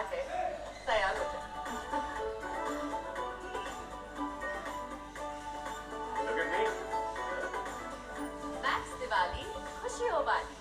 तैयार है, तैयार हो जाए। Look at me. Max Diwali खुशियों वाली।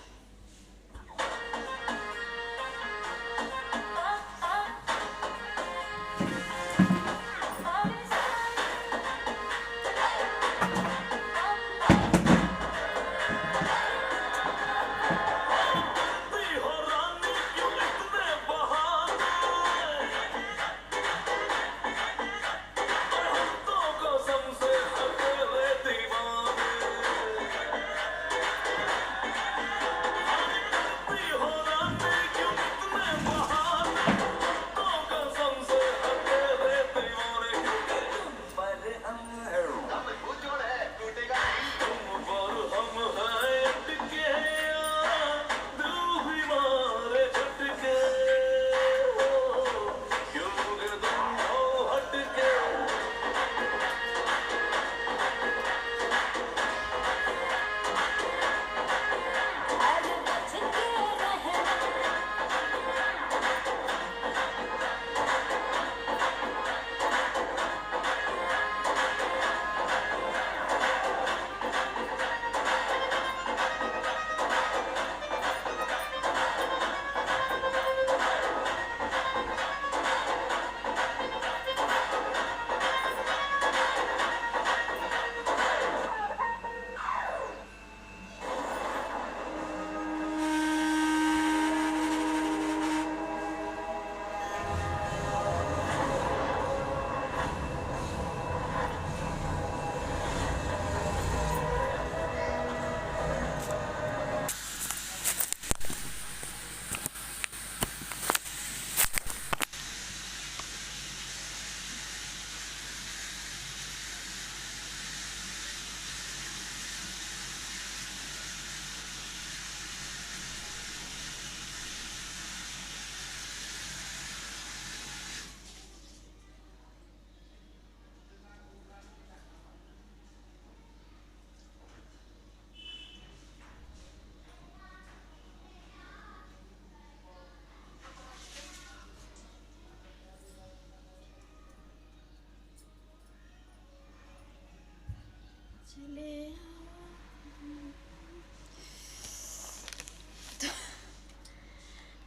चले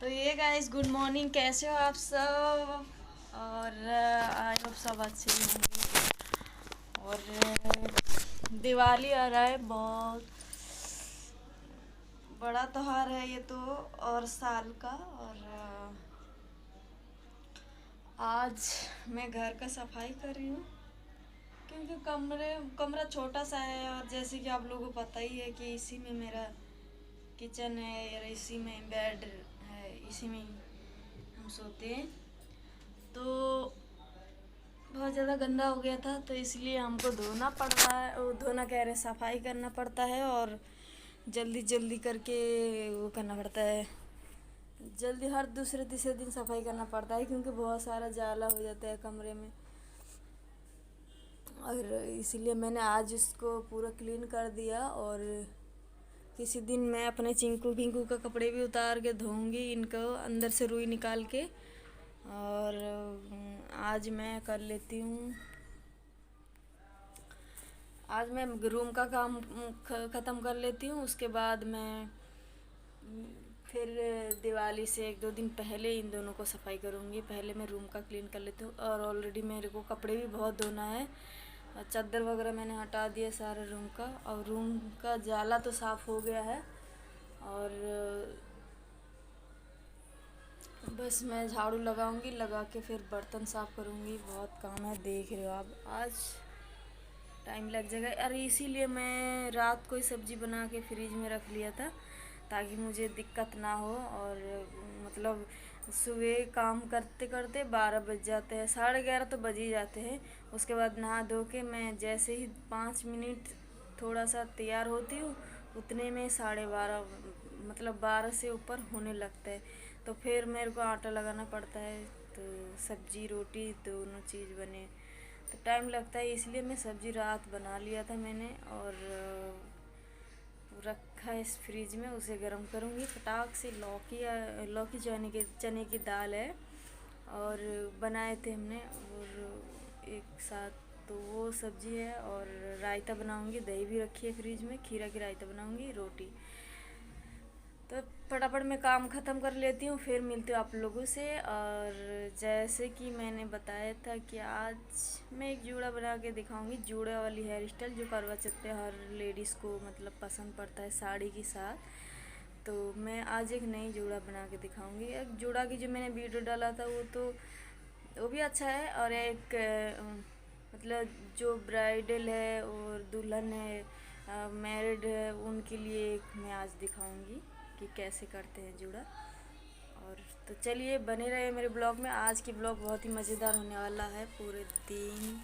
तो ये गाइस गुड मॉर्निंग, कैसे हो आप सब। और आई होप सब अच्छे ही होंगे। और दिवाली आ रहा है, बहुत बड़ा त्योहार है ये तो, और साल का। और आज मैं घर का सफाई कर रही हूँ क्योंकि कमरा छोटा सा है। और जैसे कि आप लोगों को पता ही है कि इसी में मेरा किचन है, और इसी में बेड है, इसी में हम सोते हैं। तो बहुत ज़्यादा गंदा हो गया था, तो इसलिए हमको धोना पड़ रहा है, वो धोना कह रहे सफाई करना पड़ता है। और जल्दी जल्दी करके वो करना पड़ता है, जल्दी हर दूसरे तीसरे दिन सफाई करना पड़ता है क्योंकि बहुत सारा जाला हो जाता है कमरे में। और इसीलिए मैंने आज इसको पूरा क्लीन कर दिया। और किसी दिन मैं अपने चिंकू पिंकू का कपड़े भी उतार के धोऊंगी, इनको अंदर से रुई निकाल के। और आज मैं कर लेती हूँ, आज मैं रूम का काम ख़त्म कर लेती हूँ। उसके बाद मैं फिर दिवाली से 1-2 दिन पहले इन दोनों को सफाई करूँगी। पहले मैं रूम का क्लीन कर लेती हूँ। और ऑलरेडी मेरे को कपड़े भी बहुत धोना है, चादर वगैरह मैंने हटा दिया सारा रूम का। और रूम का जाला तो साफ़ हो गया है, और बस मैं झाड़ू लगाऊंगी, लगा के फिर बर्तन साफ़ करूंगी। बहुत काम है, देख रहे हो आप, आज टाइम लग जाएगा। अरे इसीलिए मैं रात को ही सब्ज़ी बना के फ्रिज में रख लिया था ताकि मुझे दिक्कत ना हो। और मतलब सुबह काम करते करते 12 बज जाते हैं, 11:30 तो बज ही जाते हैं। उसके बाद नहा धो के मैं जैसे ही 5 मिनट थोड़ा सा तैयार होती हूँ, उतने में 12:30 मतलब 12 से ऊपर होने लगता है। तो फिर मेरे को आटा लगाना पड़ता है, तो सब्जी रोटी दोनों चीज़ बने तो टाइम लगता है। इसलिए मैं सब्ज़ी रात बना लिया था मैंने, और रखा है इस फ्रिज में, उसे गर्म करूँगी फटाक से। लौकी चने की दाल है, और बनाए थे हमने और एक साथ। तो वो सब्जी है और रायता बनाऊंगी, दही भी रखी है फ्रिज में, खीरा की रायता बनाऊंगी, रोटी। तो फटाफट मैं काम ख़त्म कर लेती हूँ, फिर मिलती हूँ आप लोगों से। और जैसे कि मैंने बताया था कि आज मैं एक जूड़ा बना के दिखाऊंगी, जूड़ा वाली हेयर स्टाइल जो करवा चौथ पे हर लेडीज़ को मतलब पसंद पड़ता है साड़ी के साथ। तो मैं आज एक नई जूड़ा बना के दिखाऊंगी। एक जूड़ा की जो मैंने वीडियो डाला था वो भी अच्छा है, और एक मतलब जो ब्राइडल है और दुल्हन है, मैरिड है, उनके लिए एक मैं आज दिखाऊंगी कि कैसे करते हैं जूड़ा। और तो चलिए बने रहे मेरे ब्लॉग में। आज की ब्लॉग बहुत ही मज़ेदार होने वाला है पूरे दिन।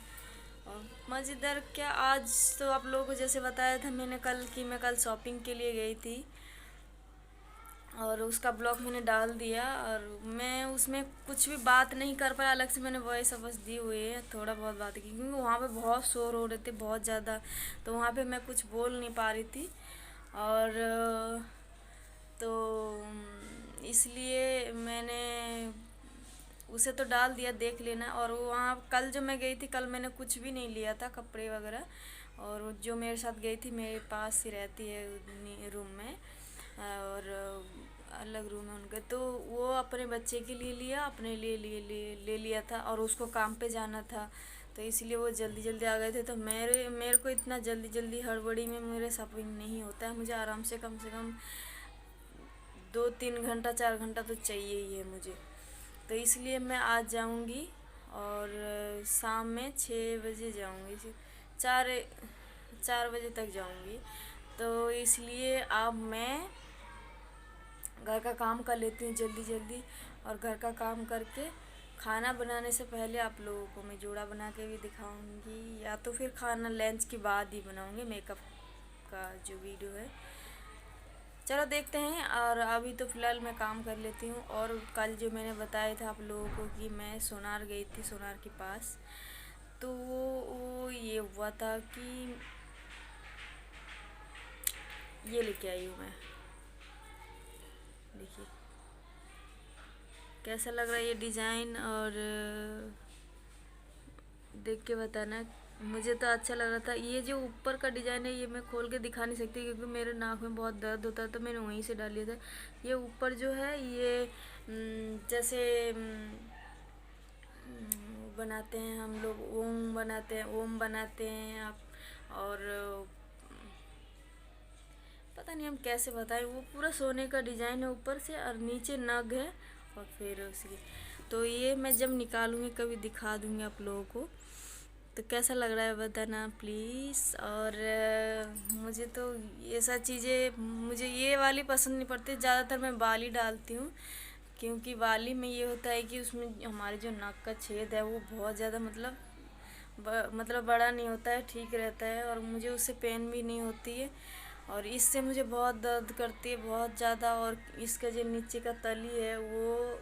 और मज़ेदार क्या, आज तो आप लोगों को जैसे बताया था मैंने कल कि मैं कल शॉपिंग के लिए गई थी, और उसका ब्लॉग मैंने डाल दिया। और मैं उसमें कुछ भी बात नहीं कर पाया, अलग से मैंने वॉइस ओवर दी हुई है, थोड़ा बहुत बात की, क्योंकि वहाँ पे बहुत शोर हो रहे थे बहुत ज़्यादा, तो वहाँ पे मैं कुछ बोल नहीं पा रही थी। और तो इसलिए मैंने उसे तो डाल दिया, देख लेना। और वहाँ कल जो मैं गई थी, कल मैंने कुछ भी नहीं लिया था कपड़े वगैरह। और जो मेरे साथ गई थी मेरे पास ही रहती है रूम में, और अलग रूम है उनके, तो वो अपने बच्चे के लिए लिया, अपने लिए ले लिया था, और उसको काम पे जाना था, तो इसलिए वो जल्दी जल्दी आ गए थे। तो मेरे को इतना जल्दी जल्दी हड़बड़ी में मेरे शॉपिंग नहीं होता है, मुझे आराम से कम 2-3 घंटा 4 घंटा तो चाहिए ही है मुझे। तो इसलिए मैं आज जाऊंगी, और शाम में 6 बजे जाऊंगी, 4 बजे तक जाऊंगी। तो इसलिए अब मैं घर का काम कर लेती हूँ जल्दी जल्दी, और घर का काम करके खाना बनाने से पहले आप लोगों को मैं जूड़ा बना के भी दिखाऊंगी, या तो फिर खाना लंच के बाद ही बनाऊंगी, मेकअप का जो वीडियो है। चलो देखते हैं। और अभी तो फ़िलहाल मैं काम कर लेती हूँ। और कल जो मैंने बताया था आप लोगों को कि मैं सोनार गई थी, सोनार के पास, तो वो ये हुआ था कि ये लेके आई हूँ मैं, देखिए कैसा लग रहा है ये डिज़ाइन, और देख के बताना। मुझे तो अच्छा लग रहा था। ये जो ऊपर का डिज़ाइन है ये मैं खोल के दिखा नहीं सकती, क्योंकि मेरे नाक में बहुत दर्द होता है, तो मैंने वहीं से डाल लिया था। ये ऊपर जो है ये जैसे बनाते हैं हम लोग, ओम बनाते हैं आप, और पता नहीं हम कैसे बताएं, वो पूरा सोने का डिज़ाइन है ऊपर से, और नीचे नग है, और फिर उसकी। तो ये मैं जब निकालूंगी कभी दिखा दूंगी आप लोगों को। तो कैसा लग रहा है बताना प्लीज़। और मुझे तो ये सब चीज़ें, मुझे ये वाली पसंद नहीं पड़ती, ज़्यादातर मैं बाली डालती हूँ, क्योंकि बाली में ये होता है कि उसमें हमारे जो नाक का छेद है वो बहुत ज़्यादा मतलब बड़ा नहीं होता है, ठीक रहता है, और मुझे उससे पेन भी नहीं होती है। और इससे मुझे बहुत दर्द करती है बहुत ज़्यादा, और इसका जो नीचे का तली है वो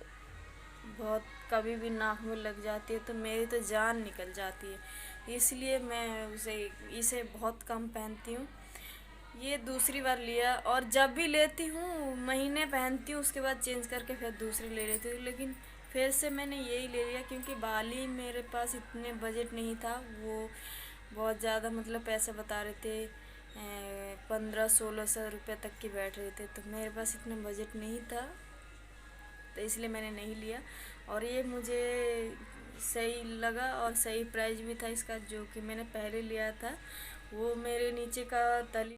बहुत कभी भी नाक में लग जाती है, तो मेरी तो जान निकल जाती है, इसलिए मैं इसे बहुत कम पहनती हूँ। ये दूसरी बार लिया, और जब भी लेती हूँ महीने पहनती हूँ, उसके बाद चेंज करके फिर दूसरी ले लेती हूँ। लेकिन फिर से मैंने यही ले लिया, क्योंकि बाली मेरे पास इतने बजट नहीं था, वो बहुत ज़्यादा मतलब पैसे बता रहे थे, 1500-1600 रुपये तक की बैठ रहे थे, तो मेरे पास इतना बजट नहीं था, तो इसलिए मैंने नहीं लिया। और ये मुझे सही लगा, और सही प्राइस भी था इसका, जो कि मैंने पहले लिया था। वो मेरे नीचे का तली